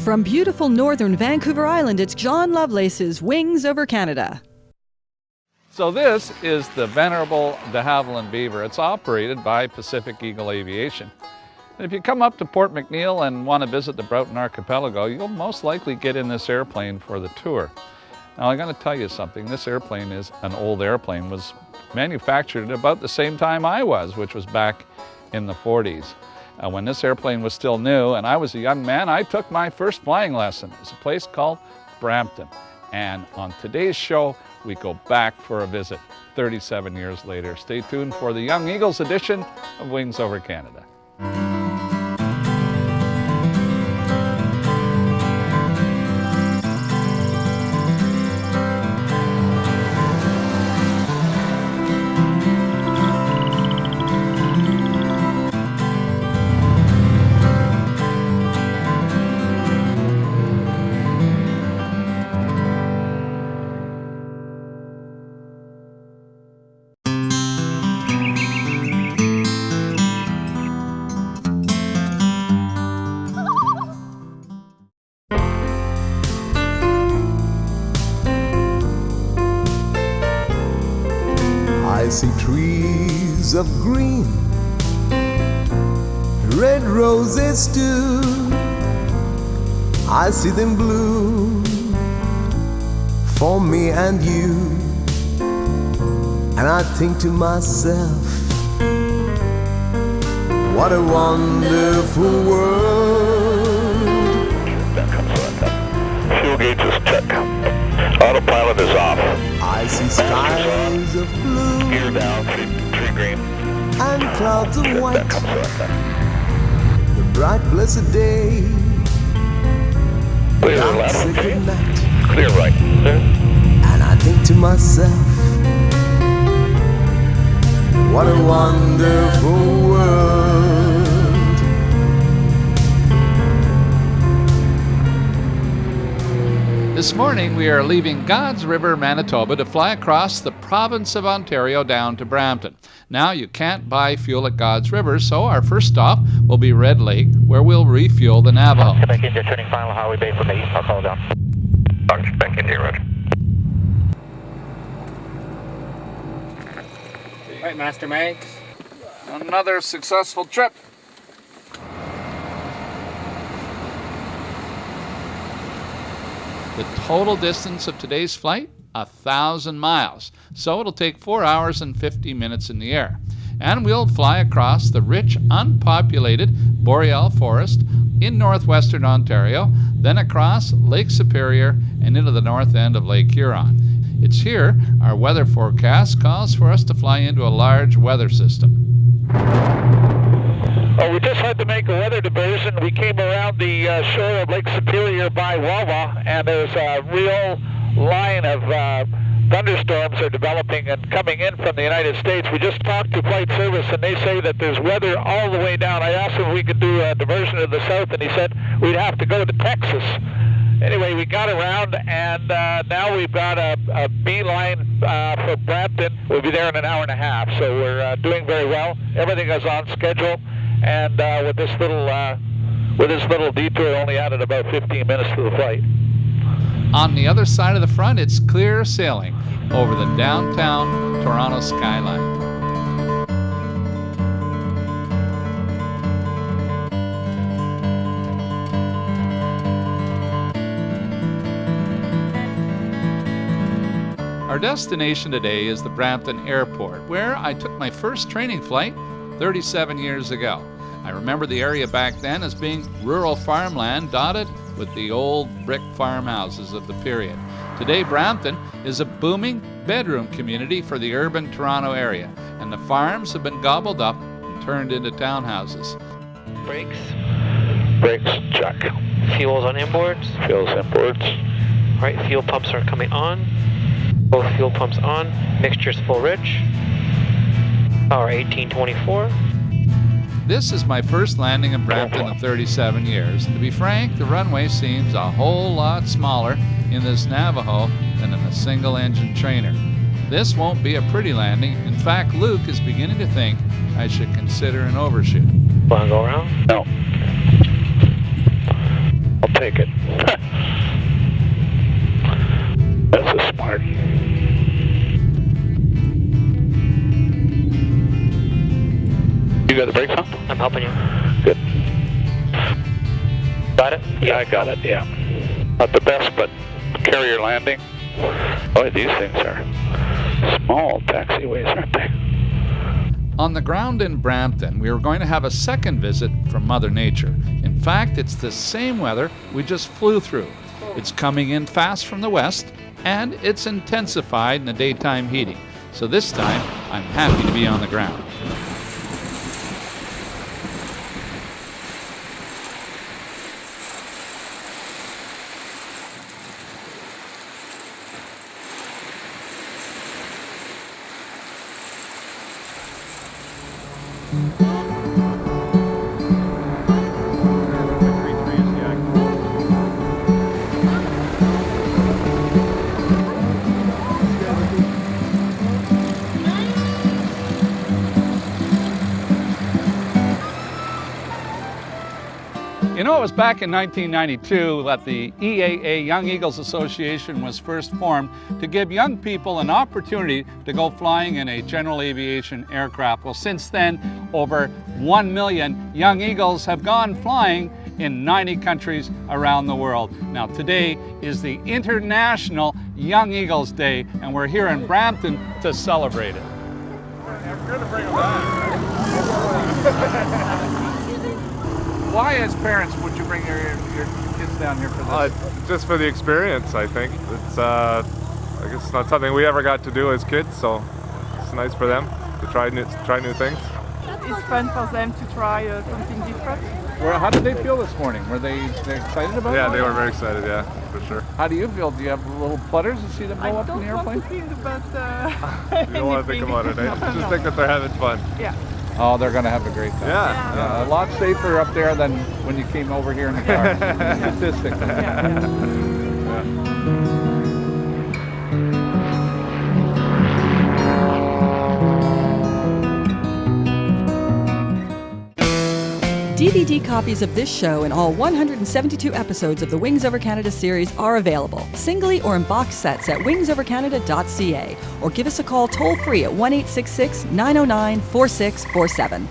From beautiful northern Vancouver Island, it's John Lovelace's Wings Over Canada. So this is the venerable de Havilland Beaver. It's operated by Pacific Eagle Aviation. And if you come up to Port McNeill and want to visit the Brampton Archipelago, you'll most likely get in this airplane for the tour. Now I'm going to tell you something. This airplane is an old airplane. It was manufactured at about the same time I was, which was back in the 40s. When this airplane was still new and I was a young man, I took my first flying lesson. It was a place called Brampton. And on today's show, we go back for a visit 37 years later. Stay tuned for the Young Eagles edition of Wings Over Canada. I see trees of green, red roses too. I see them bloom for me and you. And I think to myself, what a wonderful world. That comes right up. Fuel gauge is check. Autopilot is off. I see skies of blue Gear down, tree green. and clouds of white. That comes right up. The bright blessed day, Clear dark left, sacred okay. night. Clear right. And I think to myself, what a wonderful world. This morning we are leaving God's River, Manitoba to fly across the province of Ontario down to Brampton. Now you can't buy fuel at God's River, so our first stop will be Red Lake, where we'll refuel the Navajo. Quebec India turning final Highway Bay from the east. I'll call down. Quebec India, roger. Right, Master Mags. Another successful trip. The total distance of today's flight, 1,000 miles. So it'll take 4 hours and 50 minutes in the air. And we'll fly across the rich, unpopulated boreal forest in northwestern Ontario, then across Lake Superior and into the north end of Lake Huron. It's here our weather forecast calls for us to fly into a large weather system. We just had to make a weather diversion. We came around the shore of Lake Superior by Wawa, and there's a real line of thunderstorms are developing and coming in from the United States. We just talked to Flight Service, and they say that there's weather all the way down. I asked him if we could do a diversion to the south, and he said we'd have to go to Texas. Anyway, we got around, and now we've got a beeline for Brampton. We'll be there in an hour and a half, so we're doing very well. Everything is on schedule. And with this little detour, only added about 15 minutes to the flight. On the other side of the front, it's clear sailing over the downtown Toronto skyline. Our destination today is the Brampton Airport, where I took my first training flight 37 years ago. I remember the area back then as being rural farmland dotted with the old brick farmhouses of the period. Today, Brampton is a booming bedroom community for the urban Toronto area, and the farms have been gobbled up and turned into townhouses. Brakes. Brakes, check. Fuels on inboards. Fuels inboards. Right, fuel pumps are coming on. Both fuel pumps on. Mixture's full rich. Power 1824. This is my first landing in Brampton in 37 years, and to be frank, the runway seems a whole lot smaller in this Navajo than in a single-engine trainer. This won't be a pretty landing. In fact, Luke is beginning to think I should consider an overshoot. Want to go around? No. I'll take it. That's a smart. You got the brakes on? I'm helping you. Good. Got it? Yeah, I got it, yeah. Not the best, but carrier landing. Boy, these things are small taxiways, aren't they? On the ground in Brampton, we are going to have a second visit from Mother Nature. In fact, it's the same weather we just flew through. It's coming in fast from the west, and it's intensified in the daytime heating. So this time, I'm happy to be on the ground. You know, it was back in 1992 that the EAA Young Eagles Association was first formed to give young people an opportunity to go flying in a general aviation aircraft. Well, since then, over 1 million young eagles have gone flying in 90 countries around the world. Now, today is the International Young Eagles Day, and we're here in Brampton to celebrate it. We're going to bring them back. Why, as parents, would you bring your kids down here for this? Just for the experience, I think. It's I guess it's not something we ever got to do as kids, so it's nice for them to try new things. It's fun for them to try something different. Well, how did they feel this morning? Were they excited about it? Yeah, they were very excited, yeah, for sure. How do you feel? Do you have little flutters to see them go up in the airplane? I don't want to think about You don't want to think about it, eh? Just think that they're having fun. Yeah. Oh, they're going to have a great time. Yeah. A lot safer up there than when you came over here in the car. Statistically. DVD copies of this show and all 172 episodes of the Wings Over Canada series are available, singly or in box sets at wingsovercanada.ca, or give us a call toll-free at 1-866-909-4647.